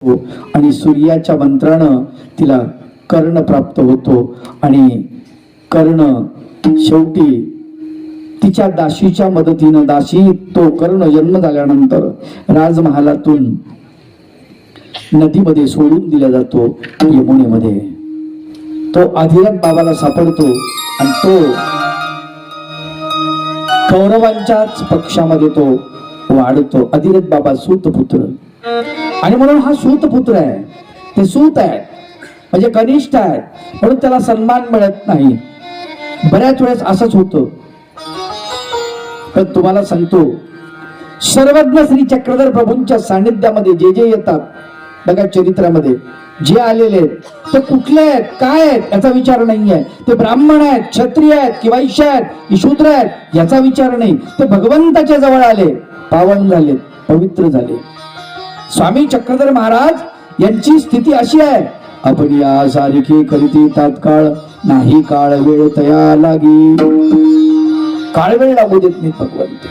आणि सूर्याच्या मंत्रानं तिला कर्ण प्राप्त होतो आणि कर्ण शेवटी तिच्या दासीच्या मदतीनं दासी तो कर्ण जन्म झाल्यानंतर राजमहालातून नदीमध्ये सोडून दिला जातो यमुनेमध्ये. तो अधिरथ बाबाला सापडतो आणि तो कौरवांच्याच पक्षामध्ये तो वाढतो. अधिरथ बाबा सूतपुत्र आणि म्हणून हा सूतपुत्र आहे, ते सूत आहे म्हणजे कनिष्ठ आहे म्हणून त्याला सन्मान मिळत नाही. बऱ्याच वेळेस असंच होतं. पण तुम्हाला सांगतो सर्वज्ञ श्री चक्रधर प्रभूंच्या सानिध्यामध्ये जे जे येतात बघा चरित्रामध्ये जे आलेले ते कुठले आहेत काय आहेत याचा विचार नाही आहे. ते ब्राह्मण आहेत, क्षत्रिय आहेत की वैश्य आहेत की शूद्र आहेत याचा विचार नाही. ते भगवंताच्या जवळ आले, पावन झाले, पवित्र झाले. स्वामी चक्रधर महाराज यांची स्थिती अशी आहे, आपण या सारखी करीती तात्काळ नाही काळ वेळ तया लागी. काळ वेळ लागू देत नाही भगवंत.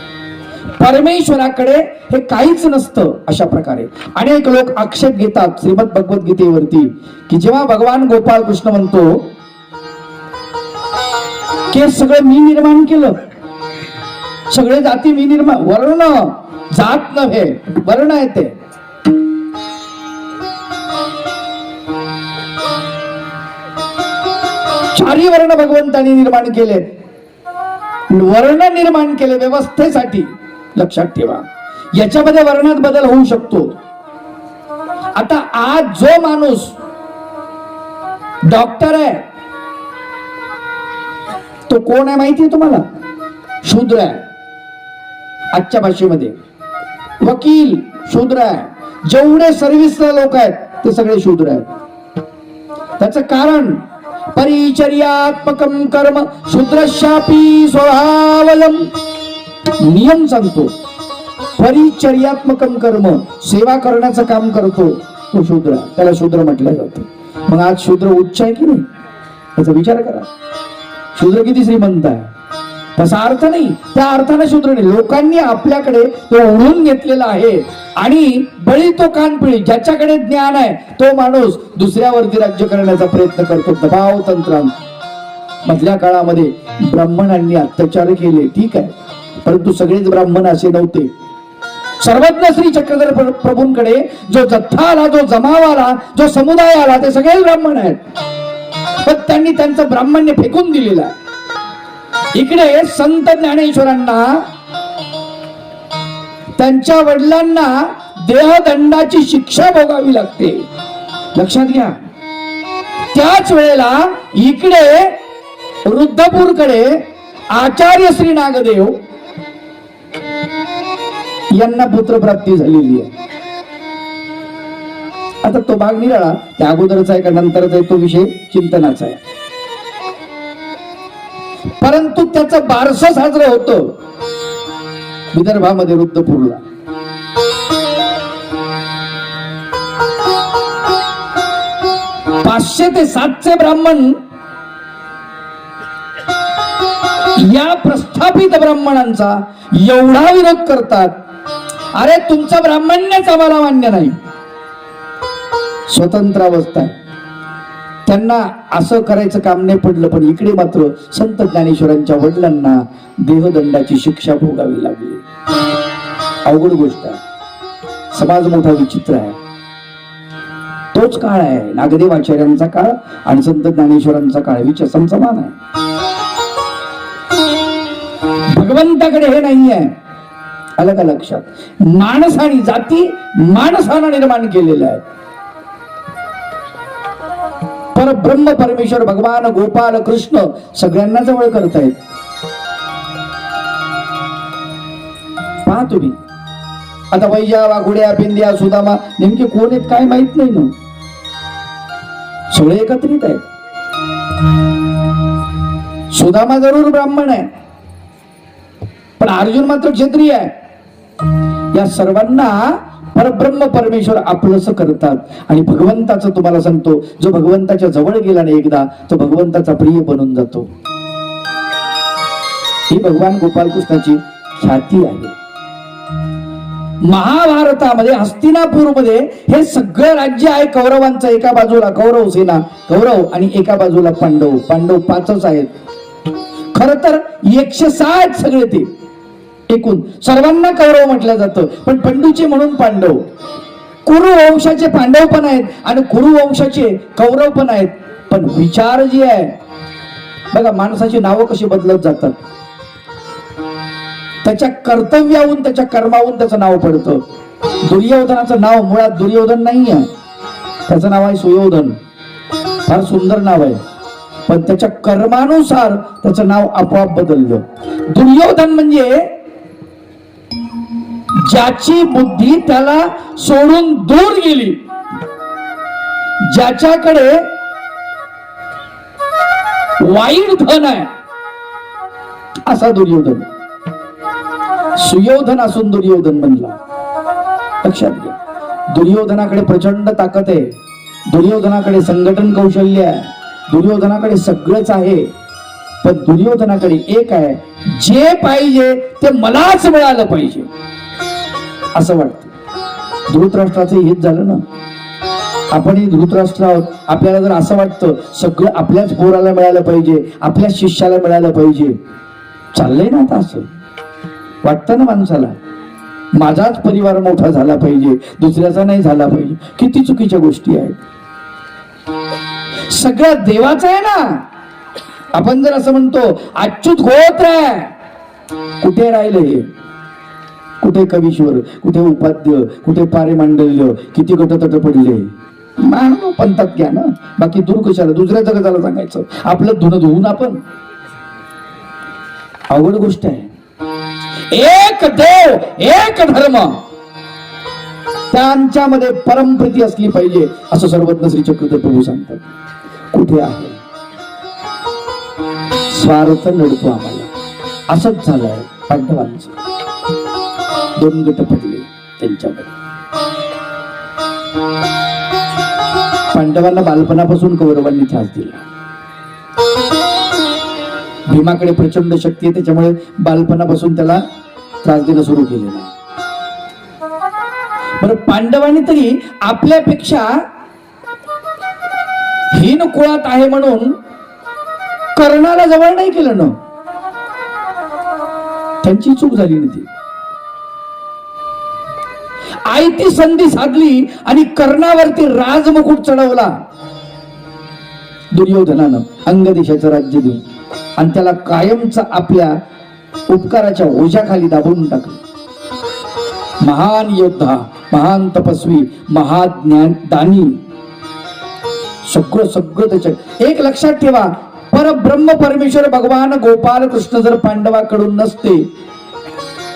परमेश्वराकडे हे काहीच नसतं. अशा प्रकारे अनेक लोक आक्षेप घेतात श्रीमद भगवद्गीतेवरती की जेव्हा भगवान गोपाळ कृष्ण म्हणतो की सगळं मी निर्माण केलं, सगळे जाती मी निर्माण, वर्ण जात नव्हे वर्ण आहे ते. चारी वर्ण भगवंतांनी निर्माण केले, वर्ण निर्माण केले व्यवस्थेसाठी. लक्षात ठेवा याच्यामध्ये वर्णात बदल होऊ शकतो. आता आज जो माणूस डॉक्टर आहे तो कोण आहे माहिती आहे तुम्हाला? शूद्र आहे. आजच्या भाषेमध्ये वकील शूद्र आहे. जेवढे सर्व्हिसला लोक आहेत ते सगळे शूद्र आहेत. त्याचं कारण परिचर्यात्मकम कर्म शूद्रशापी स्वभावलम. नियम सांगतो परिचर्यात्मकम कर्म, सेवा करण्याचं काम करतो तो शूद्र, त्याला शूद्र म्हटलं जातं. मग आज शूद्र उच्च आहे की नाही याचा विचार करा. शूद्र किती श्रीमंत आहे तसा अर्थ नाही, त्या अर्थाने शूद्र नाही. लोकांनी आपल्याकडे तो ओढून घेतलेला आहे आणि बळी तो कानपिळी. ज्याच्याकडे ज्ञान आहे तो माणूस दुसऱ्यावरती राज्य करण्याचा प्रयत्न करतो दबाव तंत्रान. मधल्या काळामध्ये ब्राह्मणांनी अत्याचार केले ठीक आहे, परंतु सगळेच ब्राह्मण असे नव्हते. सर्वज्ञ श्री चक्रधर प्रभूंकडे जो जथ्था आला, जो जमाव आला, जो समुदाय आला ते सगळे ब्राह्मण आहेत. पण त्यांनी त्यांचं ब्राह्मण्य फेकून दिलेलं आहे. इकडे संत ज्ञानेश्वरांना त्यांच्या वडिलांना देहदंडाची शिक्षा भोगावी लागते. लक्षात घ्या. त्याच वेळेला इकडे रुद्धपूरकडे आचार्य श्री नागदेव यांना पुत्रप्राप्ती झालेली आहे. आता तो भाग निराळा, त्या अगोदरचा आहे का नंतरचा आहे तो विषय चिंतनाचा आहे. परंतु त्याचं बारसं साजरं होतं विदर्भामध्ये रुद्धपूरला. पाचशे ते 700 ब्राह्मण या प्रस्थापित ब्राह्मणांचा एवढा विरोध करतात, अरे तुमचं ब्राह्मण्यच आम्हाला मान्य नाही. स्वतंत्र अवस्था आहे. त्यांना असं करायचं काम नाही पडलं. पण इकडे मात्र संत ज्ञानेश्वरांच्या वडिलांना देहदंडाची शिक्षा भोगावी लागली. अवघड गोष्ट आहे. समाज मोठा विचित्र आहे. तोच काळ आहे नागदेव आचार्यांचा काळ आणि संत ज्ञानेश्वरांचा काळ विचार समान आहे. भगवंताकडे हे नाही आहे. अलग लक्षात. माणसाने जाती माणसानं निर्माण केलेल्या आहेत. परब्रह्म परमेश्वर भगवान गोपाल कृष्ण सगळ्यांना जवळ करतायत. पहा तुम्ही आता वैजा वाघुड्या पिंद्या सुदामा नेमके कोण आहेत काय माहित नाही ना, सगळे एकत्रित आहेत. सुदामा जरूर ब्राह्मण आहे पण अर्जुन मात्र क्षत्रिय आहे. या सर्वांना परब्रह्म परमेश्वर आपलंसं करतात. आणि भगवंताचं तुम्हाला सांगतो जो भगवंताच्या जवळ गेला ना एकदा तो भगवंताचा प्रिय बनून जातो. ही भगवान गोपाल कृष्णाची ख्याती आहे. महाभारतामध्ये हस्तिनापूरमध्ये हे सगळं राज्य आहे कौरवांचं. एका बाजूला कौरव सेना, कौरव, आणि एका बाजूला पांडव. पांडव 5च आहेत. खर तर 160 सगळे ते एकूण. सर्वांना कौरव म्हटलं जातं, पण पंडूचे म्हणून पांडव. कुरु वंशाचे पांडव पण आहेत आणि कुरु वंशाचे कौरव पण आहेत. पण विचार जे आहे बघा, माणसाची नावं कशी बदलत जातात. त्याच्या कर्तव्याहून, त्याच्या कर्मावून त्याचं नाव पडतं. दुर्योधनाचं नाव मुळात दुर्योधन नाही आहे, त्याचं नाव आहे सुयोधन. फार सुंदर नाव आहे, पण त्याच्या कर्मानुसार त्याचं नाव आपोआप बदललं. दुर्योधन म्हणजे ज्याची बुद्धी त्याला सोडून दूर गेली, ज्याच्याकडे वाईट धन आहे, असा दुर्योधन. सुयोधन असून दुर्योधन बनला. लक्षात घ्या, दुर्योधनाकडे प्रचंड ताकद आहे, दुर्योधनाकडे संघटन कौशल्य आहे, दुर्योधनाकडे सगळंच आहे. पण दुर्योधनाकडे एक आहे, जे पाहिजे ते मलाच मिळालं पाहिजे असं वाटतं. धृतराष्ट्राचं हेच झालं ना. आपणही धृतराष्ट्र आहोत. आपल्याला जर असं वाटतं सगळं आपल्याच पोराला मिळालं पाहिजे, आपल्या शिष्याला मिळालं पाहिजे, चाललंय ना आता असं वाटतं ना माणसाला. माझाच परिवार मोठा झाला पाहिजे, दुसऱ्याचा नाही झाला पाहिजे. किती चुकीच्या गोष्टी आहेत. सगळं देवाचं आहे ना. आपण जर असं म्हणतो अच्युत गोत्र आहे, कुठे राहिलं हे? कुठे कवीश्वर, कुठे उपाध्य, कुठे पारे मांडल्य, किती गटतट पडले. मानव पंथात घ्या ना, बाकी दूर कशाला, दुसऱ्या जगाला सांगायचं. आपलं धुणं धुवून आपण. अवघड गोष्ट आहे. एक देव एक धर्म, त्यांच्यामध्ये परमप्रीती असली पाहिजे असं सर्वज्ञ श्री चक्रधर प्रभू सांगतात. कुठे आहे? स्वार्थ नडतो आम्हाला. असंच झालंय पांडवांचं. 2 गट पडले त्यांच्याकडे. पांडवांना बालपणापासून कौरवांनी त्रास दिला. भीमाकडे प्रचंड शक्ती आहे, त्याच्यामुळे बालपणापासून त्याला त्रास देणं सुरू केलेलं आहे. बरं, पांडवांनी तरी आपल्यापेक्षा हीन कुळात आहे म्हणून कर्णाला जवळ नाही केलं ना. त्यांची चूक झाली ना ती. आयती संधी साधली आणि कर्णावरती राजमुकुट चढवला दुर्योधनानं, अंगदेशाचं राज्य देऊन, आणि त्याला कायमचा आपल्या उपकाराच्या ओझ्याखाली दाबून टाकलं. महान योद्धा, महान तपस्वी, महाज्ञान दानी, सगळं त्याच्या. एक लक्षात ठेवा, परब्रह्म परमेश्वर भगवान गोपाल कृष्ण जर पांडवाकडून नसते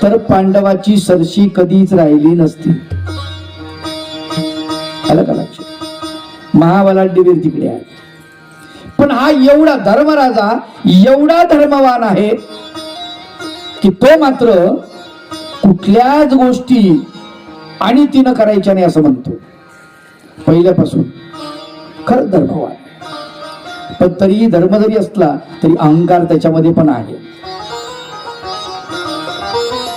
तर पांडवाची सरशी कधीच राहिली नसती. आलं का लक्षात? महाबलाढ्य वीर तिकडे आहे, पण हा एवढा धर्मराजा, एवढा धर्मवान आहे की तो मात्र कुठल्याच गोष्टी आणि तिनं करायच्या नाही असं म्हणतो पहिल्यापासून. खरं धर्मवान, पण तरीही धर्म जरी असला तरी अहंकार त्याच्यामध्ये पण आहे.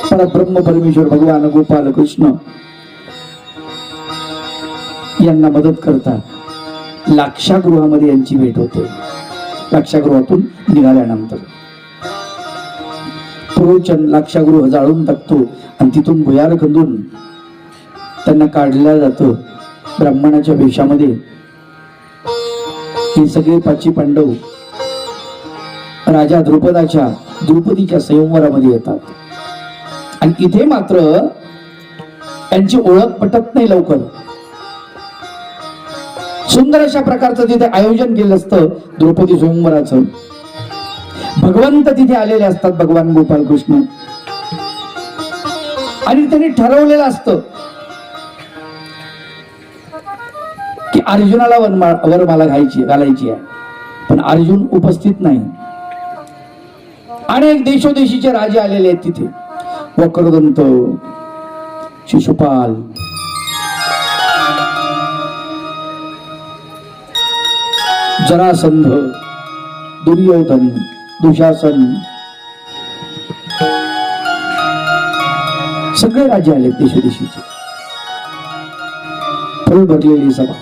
परब्रह्म परमेश्वर भगवान गोपाल कृष्ण यांना मदत करतात. लाक्षागृहामध्ये यांची भेट होते. लाक्षागृहातून निघाल्यानंतर पुरोचन लाक्षागृह जाळून टाकतो आणि तिथून भुयार खंदून त्यांना काढलं जातं ब्राह्मणाच्या वेशामध्ये. हे सगळे 5 पांडव राजा द्रुपदीच्या संयमवरामध्ये येतात. आणि इथे मात्र त्यांची ओळख पटत नाही लवकर. सुंदर अशा प्रकारचं तिथे आयोजन केलं असतं द्रौपदी स्वयंवराचं. भगवंत तिथे आलेले असतात, भगवान गोपाल कृष्ण, आणि त्यांनी ठरवलेलं असतं की अर्जुनाला वरमाला घालायची आहे, पण अर्जुन उपस्थित नाही. अनेक देशोदेशीचे राजे आलेले आहेत तिथे. वक्रदंत, शिशुपाल, जरासंध, दुर्योधन, दुशासन, सगळे सगळे राजे आले देशोदेशीचे. फुल भरलेली सभा.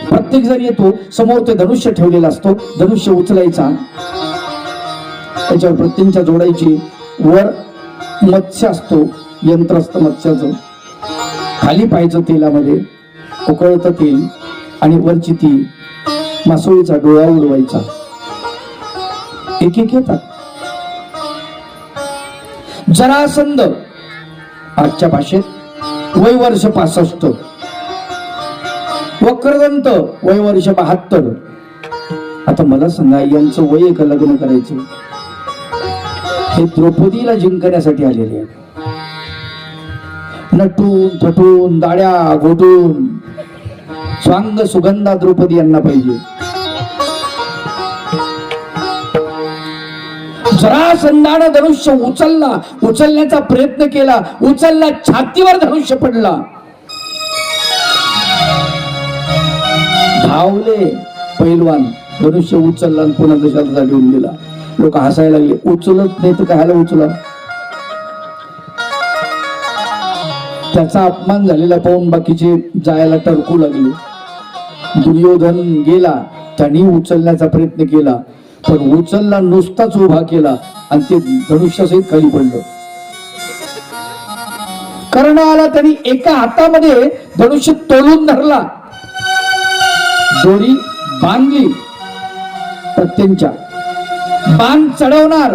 प्रत्येक जण येतो, समोर ते धनुष्य ठेवलेला असतो, धनुष्य उचलायचा, त्याच्यावर प्रत्येकच्या जोडायची. वर मत्स्य असतो, यंत्र असतं मत्स्याचं, खाली पाहायचं तेलामध्ये उकळतं तेल, आणि वरची ती मासोळीचा डोळा उडवायचा. एक एक येतात. जरासंध आजच्या भाषेत वय वर्ष 65, वक्रदंत वय वर्ष 72. आता मला सांगा, यांचं वय एक लग्न करायचं, हे द्रौपदीला जिंकण्यासाठी आलेले आहेत. नटून थटून दाड्या घोटून स्वांग सुगंधा द्रौपदी यांना पाहिजे. जरासंधानं धनुष्य उचलण्याचा प्रयत्न केला, उचलला, छातीवर धनुष्य पडला. धावले पैलवान, धनुष्य उचलला आणि पुन्हा दशाचा घेऊन गेला. लोक हसायला लागले, उचलत नाही तर कायला उचला. त्याचा अपमान झालेला पाहून बाकीचे जायला टरकू लागले. दुर्योधन गेला, त्यांनी उचलण्याचा प्रयत्न केला, पण उचलला नुसताच उभा केला आणि ते धनुष्यासहित खाली पडलं. कर्ण आला, त्यांनी एका हातामध्ये धनुष्य तोलून धरला, दोरी बांधली. प्रत्येकच्या बाण चढवणार,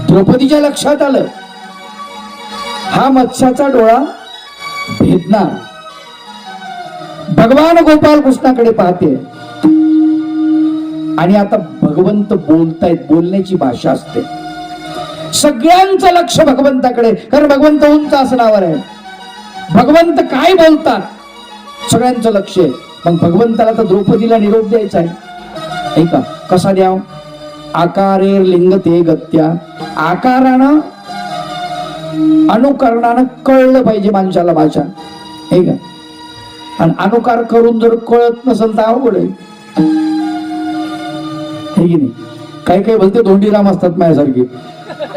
द्रौपदीच्या लक्षात आलं हा मत्स्याचा डोळा भेदणार. भगवान गोपाल कृष्णाकडे पाहते, आणि आता भगवंत बोलतायत, बोलण्याची भाषा असते. सगळ्यांचं लक्ष भगवंताकडे, कारण भगवंत उंच आसनावर आहे. भगवंत काय बोलतात सगळ्यांचं लक्ष आहे. मग भगवंताला तर द्रौपदीला निरोप द्यायचा आहे. ऐका कसा द्याव? आकारेर लिंग ते गत्या. आकारानं अनुकरणानं कळलं पाहिजे माणसाला भाषा, हे का? आणि अनुकार करून जर कळत नसेल तर अवघड आहे, हे की नाही? काही काही बोलते धोंडीराम असतात माझ्यासारखे,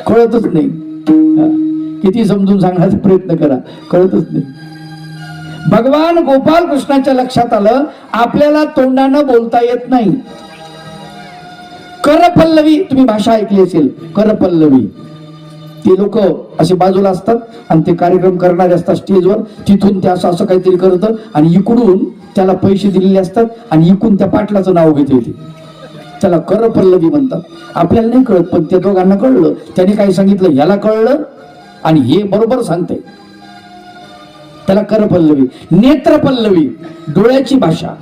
कळतच नाही. किती समजून सांगण्याचा प्रयत्न करा, कळतच नाही. भगवान गोपाल कृष्णाच्या लक्षात आलं आपल्याला तोंडानं बोलता येत नाही. करपल्लवी, तुम्ही भाषा ऐकली असेल, करपल्लवी. ते लोक असे बाजूला असतात आणि ते कार्यक्रम करणारे असतात स्टेजवर, तिथून ते असं असं काहीतरी करतं आणि इकडून त्याला पैसे दिलेले असतात आणि इकडून त्या पाटलाचं नाव घेते, त्याला करपल्लवी म्हणतात. आपल्याला नाही कळत, पण त्या दोघांना कळलं. त्याने काय सांगितलं ह्याला कळलं आणि हे बरोबर सांगते, त्याला करपल्लवी. नेत्रपल्लवी, डोळ्याची भाषा.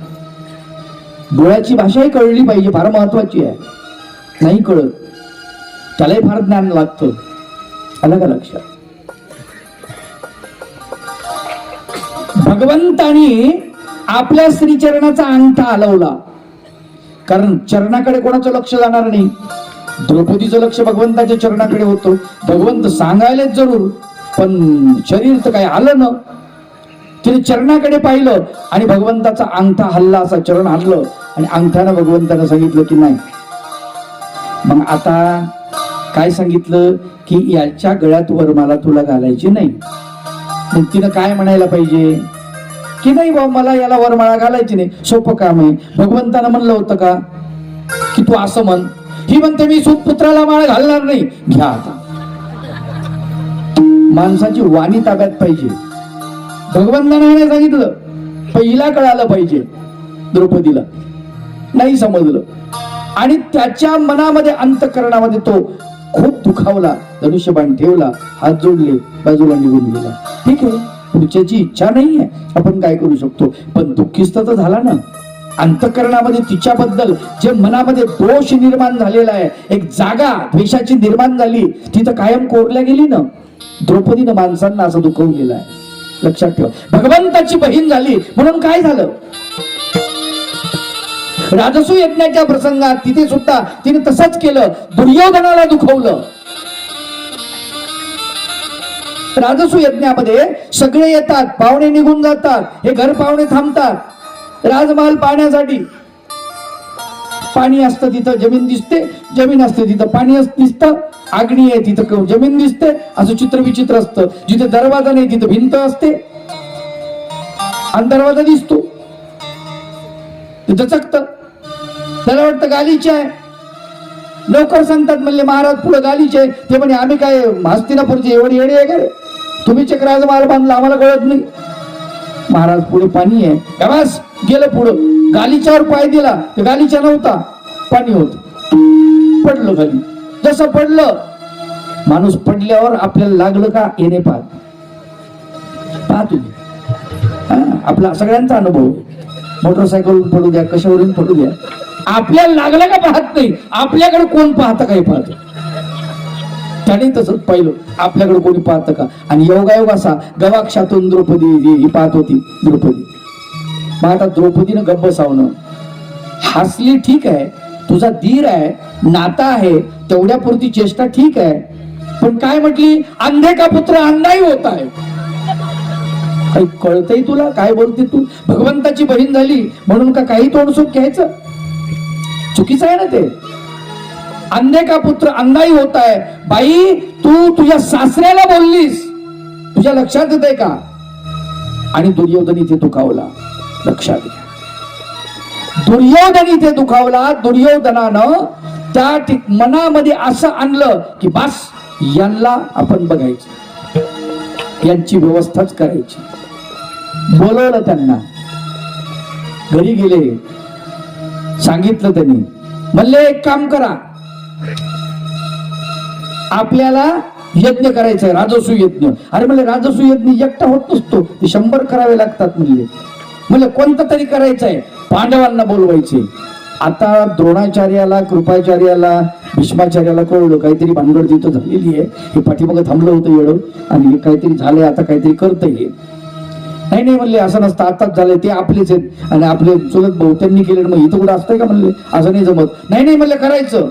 डोळ्याची भाषाही कळली पाहिजे, फार महत्वाची आहे. नाही कळत त्यालाही फार ज्ञान लागतं. आलं का लक्षात? भगवंतानी आपल्या श्रीचरणाचा अंगठा हलवला, कारण चरणाकडे कोणाचं लक्ष जाणार नाही. द्रौपदीचं लक्ष भगवंताच्या चरणाकडे होतं. भगवंत सांगायलाच जरूर, पण शरीर तर काय आलं ना. तिने चरणाकडे पाहिलं आणि भगवंताचा अंगठा हल्ला, असा चरण हल्लं आणि अंगठ्यानं भगवंतानं सांगितलं की नाही. मग आता काय सांगितलं की याच्या गळ्यात वरमाला तुला घालायची नाही. मग तिनं काय म्हणायला पाहिजे की नाही बाबा मला याला वरमाळा घालायची नाही, सोपं काम आहे. भगवंतानं म्हणलं होतं का की तू असं म्हण? ही म्हणते मी सुपुत्राला माळ घालणार नाही. घ्या आता. माणसाची वाणी ताब्यात पाहिजे. भगवंतानं नाही सांगितलं, पहिला कळालं पाहिजे. द्रौपदीला नाही समजलं आणि त्याच्या मनामध्ये अंतःकरणामध्ये तो खूप दुखावला. धनुष्यबाण ठेवला, हात जोडले, बाजूला निघून गेला. ठीक आहे, पुढच्याची इच्छा नाहीये, आपण काय करू शकतो, पण दुःखीस्त तर झाला ना. अंतःकरणामध्ये तिच्याबद्दल जे मनामध्ये दोष निर्माण झालेला आहे, एक जागा द्वेषाची निर्माण झाली, ती तर कायम कोरल्या गेली ना. द्रौपदीनं माणसांना असं दुखवलेलं आहे, लक्षात ठेवा. भगवंताची बहीण झाली म्हणून काय झालं? राजसू यज्ञाच्या प्रसंगात तिथे सुद्धा तिने तसंच केलं, दुर्योधनाला दुखवलं. राजसू यज्ञामध्ये सगळे येतात, पाहुणे निघून जातात, हे घर पाहुणे थांबतात राजमहाल पाहण्यासाठी. पाणी असतं तिथं जमीन दिसते, जमीन असते तिथं पाणी दिसतं, अग्नी आहे तिथं जमीन दिसते, असं चित्र विचित्र असतं. जिथे दरवाजा नाही तिथं भिंत असते आणि दरवाजा दिसतो, तिथं चकत. त्याला वाटतं गालीचे आहे. लवकर सांगतात म्हणले महाराज पुढे गालीचे आहे. ते म्हणे आम्ही काय हस्तिनापूरचे एवढी येडी आहे का, तुम्ही चक्राचा माल बांधला आम्हाला कळत नाही. महाराज पुढे पाणी आहे, बस गेलं पुढं. गालीच्यावर पाय दिला तर गालीच्या नव्हता, पाणी होत. पडलं खाली. जसं पडलं, माणूस पडल्यावर आपल्याला लागलं का येणे पाहा तुम्ही. आपला सगळ्यांचा अनुभव, मोटरसायकल पडू द्या, कशावरून पडू द्या, आपल्याला लागलं का पाहत नाही. आपल्याकडे कोण पाहतं काही पाहत. त्याने तसंच पाहिलं, आपल्याकडे कोणी पाहतं का. आणि योगायोग असा, गवाक्षातून द्रौपदी ही पाहत होती. द्रौपदी मग आता द्रौपदीनं गप्प बसावणं. हसली ठीक आहे, तुझा धीर आहे, नाता आहे, तेवढ्या पुरती चेष्टा ठीक आहे. पण काय म्हटली, अंधे का पुत्र अंधाही होत आहे. काही कळतंय तुला, काय बोलते तू. भगवंताची बहीण झाली म्हणून का काही तोडसोड घ्यायचं, चुकीचं आहे ना ते. अंधे का पुत्र अंधाही होत आहे. बाई तू तुझ्या सासऱ्याला बोललीस, तुझ्या लक्षात येत आहे का. आणि दुर्योधन इथे दुखावला, लक्षात घ्या. दुर्योधन इथे दुखावला. दुर्योधनानं त्या मनामध्ये असं आणलं की बस यांना आपण बघायचं, यांची व्यवस्थाच करायची. बोलवलं त्यांना, घरी गेले, सांगितलं त्यांनी. म्हणले एक काम करा, आपल्याला यज्ञ करायचा आहे, राजसू यज्ञ. अरे म्हणले राजसू यज्ञ एकटा होत नसतो, ते 100 करावे लागतात म्हणले. म्हणले कोणतं तरी करायचं आहे, पांडवांना बोलवायचे. आता द्रोणाचार्याला, कृपाचार्याला, भीष्माचार्याला कळलं काहीतरी भानगड तिथं झालेली आहे. हे पाठीमागं थांबलं होतं येडं आणि हे काहीतरी झालंय, आता काहीतरी करतंय. नाही नाही म्हणले, असं नसतं, आताच झालंय, ते आपलेच आहेत आणि आपले चुलत भाऊ त्यांनी केले, मग इथं कुठं असतंय का म्हणले, असं नाही जमत. नाही नाही म्हणले करायचं.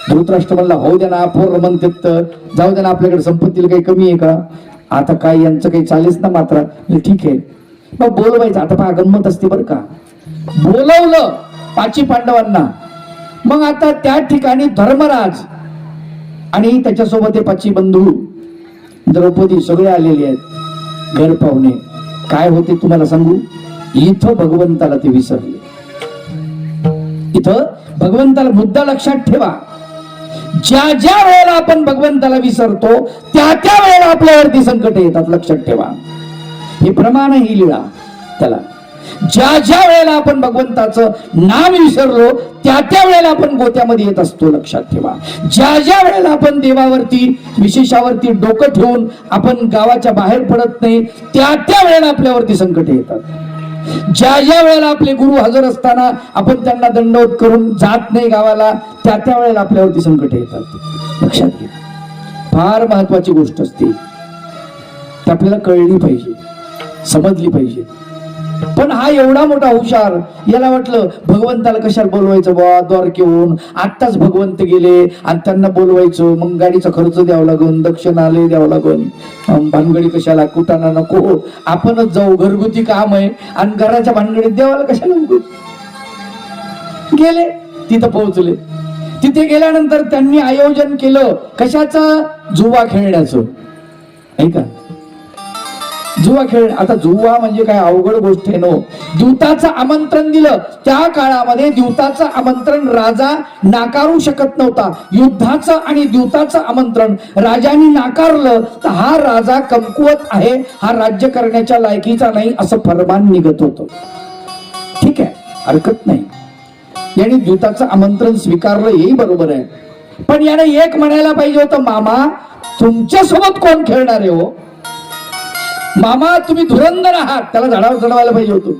धृतराष्ट्र म्हणला होऊ द्या ना, पोर म्हणतात तर जाऊ द्या ना, आपल्याकडे संपत्तीला काही कमी आहे का. आता काय यांचं काही चालेच ना मात्र. ठीक आहे मग बोलवायचं. आता पहा गंमत असते बरं का. बोलवलं 5 पांडवांना. मग आता त्या ठिकाणी धर्मराज आणि त्याच्यासोबत 5 बंधू, द्रौपदी सगळे आलेले आहेत. घर पाहुणे काय होते तुम्हाला सांगू. इथं भगवंताला ते विसरले. इथं भगवंताला, मुद्दा लक्षात ठेवा, ज्या ज्या वेळेला आपण भगवंताला विसरतो त्या त्या वेळेला आपल्यावरती संकट येतात, लक्षात ठेवा. हे प्रमाण, ही लीळा त्याला. ज्या ज्या वेळेला आपण भगवंताचं नाम विसरलो त्या त्या वेळेला आपण गोत्यामध्ये येत असतो, लक्षात ठेवा. ज्या ज्या वेळेला आपण देवावरती, विशेषावरती डोकं ठेवून आपण गावाच्या बाहेर पडत नाही त्या त्या वेळेला आपल्यावरती संकट येतात. ज्या ज्या वेळेला आपले गुरु हजर असताना आपण त्यांना दंडवत करून जात नाही गावाला त्या त्या वेळेला आपल्यावरती संकट येतात, लक्षात घ्या. फार महत्वाची गोष्ट असते, ती आपल्याला कळली पाहिजे, समजली पाहिजे. पण हा एवढा मोठा हुशार, याला वाटलं भगवंताला कशाला बोलवायचं बा, द्वारकेहून आत्ताच भगवंत गेले आणि त्यांना बोलवायचं, मग गाडीचा खर्च द्यावा लागून, दक्षिणालय द्यावं लागून, भानगडी कशाला, कुटाणा नको, आपणच जाऊ, घरगुती काम आहे आणि घराच्या भानगडीत देवाला कशाला उगू. गेले तिथं, पोहोचले. तिथे गेल्यानंतर त्यांनी आयोजन केलं कशाचं, जुवा खेळण्याचं, नाही का. जुवा खेळ. आता जुवा म्हणजे काय अवघड गोष्ट आहे नो. द्यूताचं आमंत्रण दिलं. त्या काळामध्ये द्यूताचं आमंत्रण राजा नाकारू शकत नव्हता. युद्धाचं आणि द्यूताचं आमंत्रण राजाने नाकारलं तर हा राजा कमकुवत आहे, हा राज्य करण्याच्या लायकीचा नाही, असं फरमान निघत होतं. ठीक आहे, हरकत नाही. याने द्यूताचं आमंत्रण स्वीकारलं, हेही बरोबर आहे. पण याने एक म्हणायला पाहिजे होतं, मामा तुमच्या सोबत कोण खेळणार आहे हो. मामा तुम्ही धुरंधर आहात, त्याला झाडावर चढवायला पाहिजे होतं,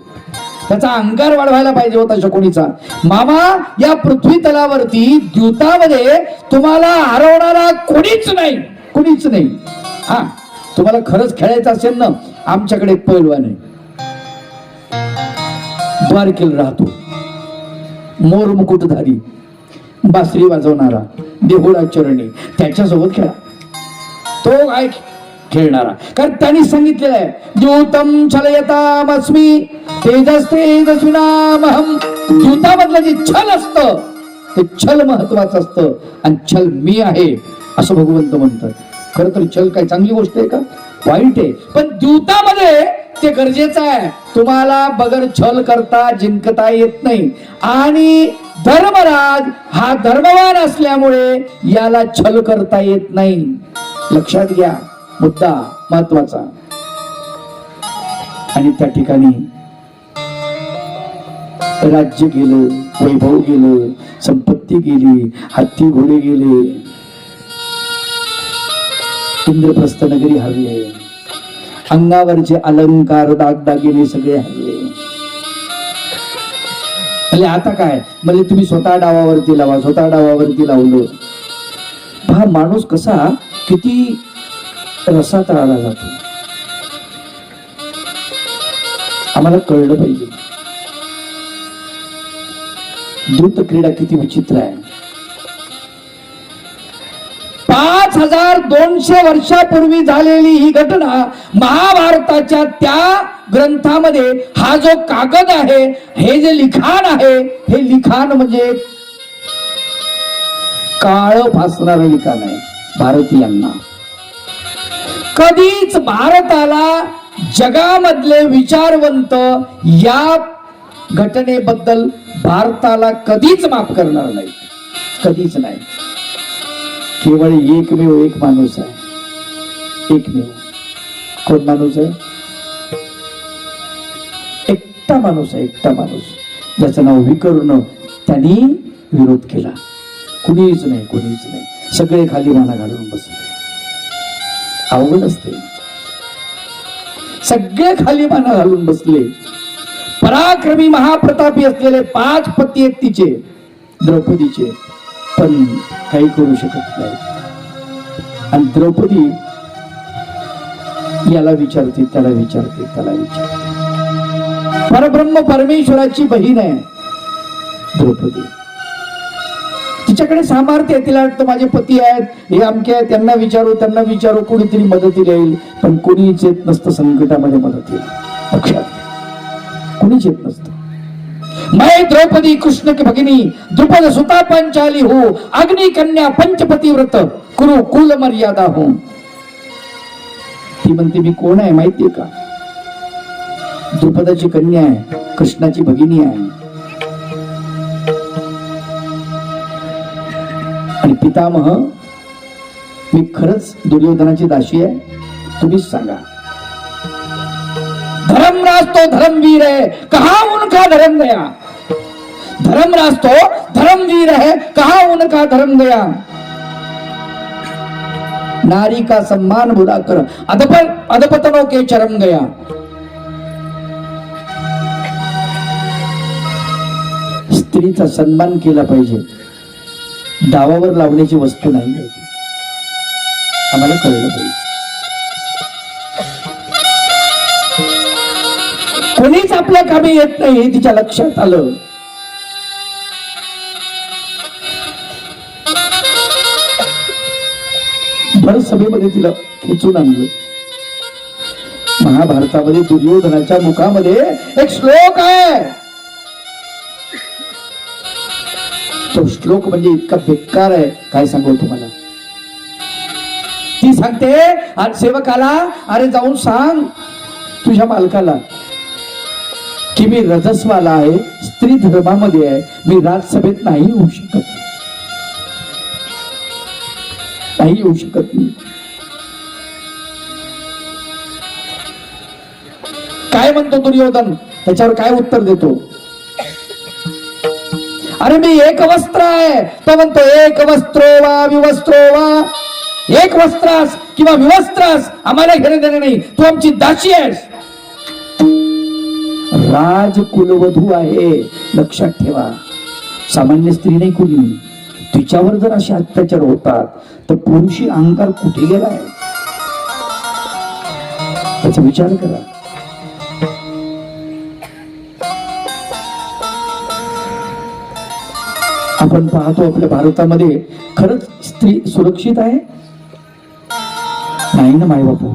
त्याचा अहंकार वाढवायला पाहिजे होता शकुनीचा. मामा या पृथ्वी तलावरती द्यूतामध्ये तुम्हाला हरवणारा कोणीच नाही, कोणीच नाही. हा, तुम्हाला खरंच खेळायचं असेल ना, आमच्याकडे एक पैलवान आहे, द्वारकेला राहतो, मोर मुकुटधारी, बासरी वाजवणारा, देहुळा चरणी, त्याच्यासोबत खेळा. तो काय खेळणारा, कारण त्यांनी सांगितलेलं आहे, द्यूतम छलयतामस्मी तेजस्तेजस्विनामहम. द्यूतामधलं जे छल असतं ते छल महत्वाचं असतं आणि छल मी आहे असं भगवंत म्हणतात. खरं तर छल काय चांगली गोष्ट आहे का? वाईट आहे. पण द्यूतामध्ये ते गरजेचं आहे. तुम्हाला बगर छल करता जिंकता येत नाही. आणि धर्मराज हा धर्मवान असल्यामुळे याला छल करता येत नाही. लक्षात घ्या, मुद्दा महत्वाचा. आणि त्या ठिकाणी राज्य गेलं, वैभव गेलं, संपत्ती गेली, हत्ती घोडे गेले, इंद्रप्रस्थ नगरी हरले, अंगावरचे अलंकार दागदागिने सगळे हरले. म्हणजे आता काय म्हणजे तुम्ही स्वतः डावावरती लावा, स्वतः डावावरती लावलं. हा माणूस कसा किती रसात आला जातो आम्हाला कळलं पाहिजे. द्रुत क्रीडा किती विचित्र आहे. 5200 वर्षापूर्वी झालेली ही घटना महाभारताच्या त्या ग्रंथामध्ये हा जो कागद आहे, हे जे लिखाण आहे, हे लिखाण म्हणजे काळ फासणारं लिखाण आहे. भारतीयांना कधीच भारताला जगामधले विचारवंत या घटनेबद्दल भारताला कधीच माफ करणार नाही, कधीच नाही. केवळ एकमेव एक माणूस आहे, एकमेव. कोण माणूस आहे? एकटा माणूस आहे, एकटा माणूस, ज्याचं नाव विकर्ण. त्यांनी विरोध केला. कुणीच नाही, कुणीच नाही. सगळे खाली माना घालून बसले. अवघड असते. सगळे खाली माना घालून बसले. पराक्रमी महाप्रतापी असलेले 5 पती आहेत तिचे, द्रौपदीचे, पण काही करू शकत नाही. आणि द्रौपदी याला विचारते, त्याला विचारते, त्याला विचारते. परब्रह्म परमेश्वराची बहीण आहे द्रौपदी. तिच्याकडे सामर्थ्य आहे. तिला वाटतं माझे पती आहेत, हे अमके आहेत, त्यांना विचारू, त्यांना विचारू, कोणीतरी मदतीला येईल. पण कोणीच येत नसतं संकटामध्ये मदतीला. लक्षात, कोणीच येत नसतं. मैं द्रौपदी कृष्ण की भगिनी द्रुपद सुता पंचाली हो, अग्नि कन्या पंचपती व्रत कुरु कुल मर्यादा हो. ती म्हणते मी कोण आहे माहितीये का? द्रुपदाची कन्या आहे, कृष्णाची भगिनी आहे. आणि पितामह मी खरंच दुर्योधनाची दासी आहे? तुम्हीच सांगा. धर्मराज तो धर्मवीर है, कहा उनका धर्म गया. धर्मराज तो धर्मवीर है, कहा उनका धर्म गया. नारी का सम्मान बुलाकर अधपतनों के चरम गया. स्त्रीचा सन्मान केला पाहिजे, दावावर लावण्याची वस्तू नाही. आम्हाला कळलं पाहिजे. कोणीच आपल्या कामी येत नाही हे तिच्या लक्षात आलं. भर सभेमध्ये तिला खेचून आणलं. महाभारतामध्ये दुर्योधनाच्या मुखामध्ये एक श्लोक आहे. तो श्लोक म्हणजे इतका बेकार आहे, काय सांगू तुम्हाला. ती सांगते सेवकाला, अरे जाऊन सांग तुझ्या मालकाला की मी रजस्वाला आहे, स्त्री धर्मामध्ये आहे, मी राजसभेत नाही येऊ शकत, नाही येऊ शकत नाही. काय म्हणतो दुर्योधन? त्याच्यावर काय उत्तर देतो? अरे मी एक वस्त्र आहे. तो म्हणतो एक वस्त्रो वा विवस्त्रो वा, एक वस्त्रास किंवा विवस्त्रास आम्हाला घेणं देणं नाही, तू आमची दासी आहेस. राजकुलवधू आहे, लक्षात ठेवा. सामान्य स्त्री नाही कुणी. तिच्यावर जर असे अत्याचार होतात तर पुरुषी अहंकार कुठे गेलाय त्याचा विचार करा. आपण पाहतो आपल्या भारतामध्ये खरंच स्त्री सुरक्षित आहे? नाही ना माय बापू,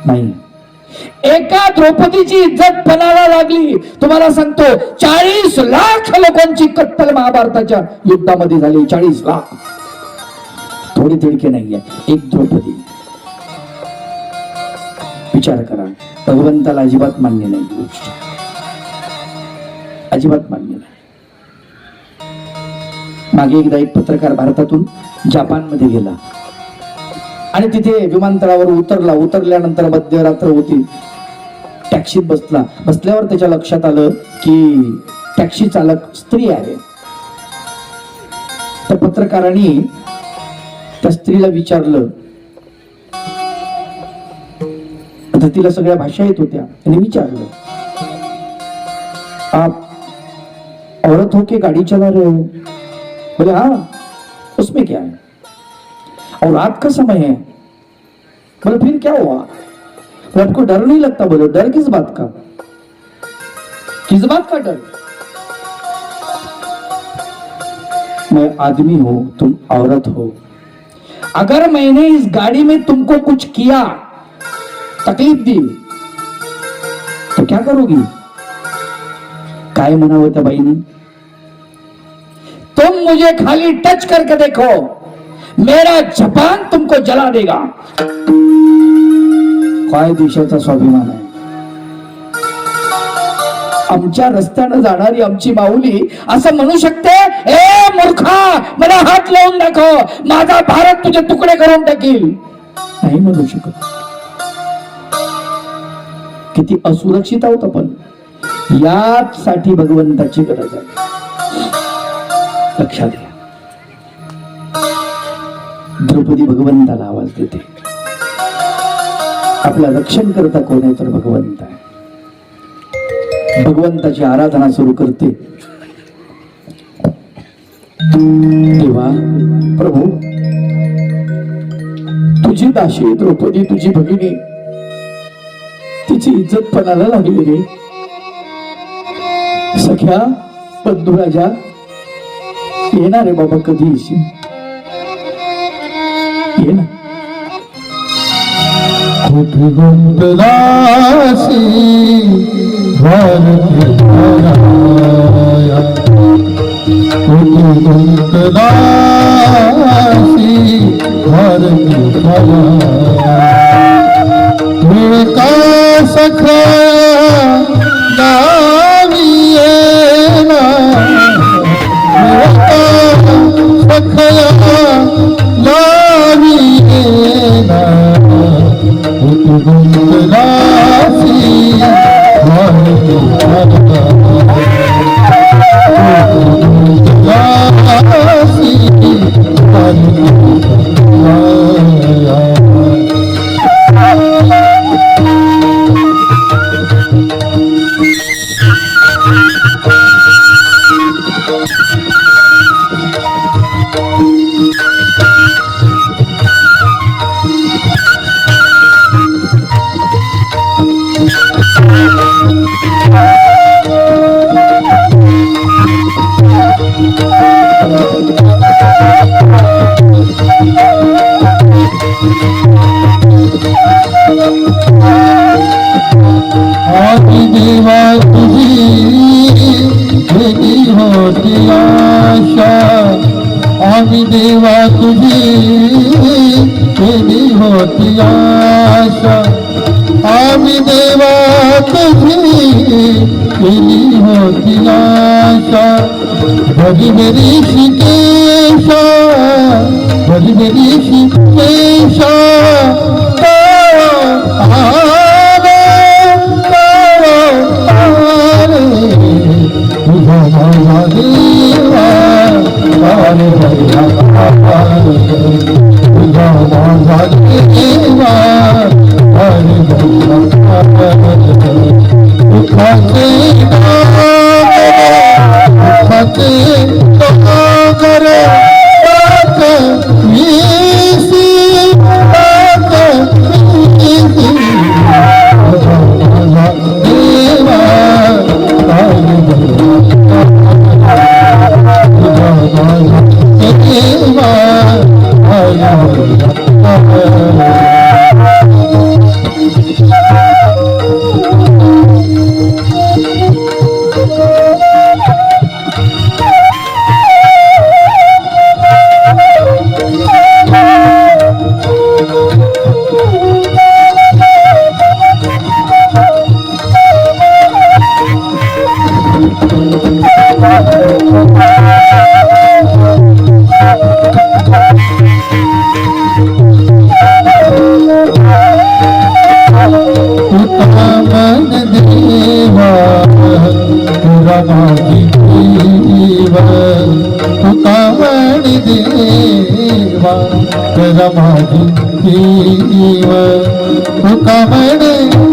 नाही. एका द्रौपदीची इज्जत पणाला लागली. तुम्हाला सांगतो 40 लाख लोकांची कत्तल महाभारताच्या युद्धामध्ये झाली. 40 लाख, थोडी तिडके नाहीये. एक द्रौपदी. विचार करा, भगवंताला अजिबात मान्य नाही गोष्ट, अजिबात मान्य नाही. मागे एकदा एक पत्रकार भारतातून जपानमध्ये गेला आणि तिथे विमानतळावर उतरला. उतरल्यानंतर मध्यरात्र होती. टॅक्सीत बसला. बसल्यावर त्याच्या लक्षात आलं की टॅक्सी चालक स्त्री आहे. त्या पत्रकारांनी त्या स्त्रीला विचारलं. आता तिला सगळ्या भाषा येत होत्या. त्याने विचारलं, आप औरत हो के गाड़ी चला रहे हो? बोले हाँ, उसमें क्या है? और रात का समय है. बोले फिर क्या हुआ? बोले आपको डर नहीं लगता? बोले डर किस बात का? किस बात का डर? मैं आदमी हूं, तुम औरत हो. अगर मैंने इस गाड़ी में तुमको कुछ किया, तकलीफ दी, तो क्या करोगी? काय म्हणावं त्या बाईने? तुम मुझे खाली टच करके देखो, मेरा जपान तुमको जला देगा. काय देशाचा स्वाभिमान आहे. आमच्या रस्त्यानं जाणारी आमची माऊली असं म्हणू शकते, ए मूर्खा, मला हात लावून दाखव, माझा भारत तुझे तुकडे करून टाकील. नाही म्हणू शकत. किती असुरक्षित आहोत आपण. यासाठी भगवंताची गरज आहे. लक्षात घ्या. द्रौपदी भगवंताला आवाज देते. आपलं रक्षण करता कोण आहे? तर भगवंत आहे. भगवंताची आराधना सुरू करते. देवा, प्रभू, तुझी दासी द्रौपदी, तुझी भगिनी, तिची इज्जत पणाला लागली रे. सख्या, बंधू राजा, येणार रे बाबा, कधी येशील? ये ना. कुठे गुंतलासी भारती पराया, कुठे गुंतलासी भारती पराया. मिळका सखा नावी येना, मिळका सखया नावी येना. गुंतलासी भारती पराया, गुंतलासी भारती पराया. आदि देवा तुझी भेटी होती आशा, आदि देवा तुझी भेटी होती आशा, आदि देवा तुझी भेटी होती आशा. भज मेरी शिकेशा, भज मेरी शिकेशा, तुझा देवा अरे भैया, तुझा माझा देवा अरे भैया. दुःखाचे सागर मीसी माझी जीव तुका म्हणे देवा जरा माझी जीव तुका म्हणे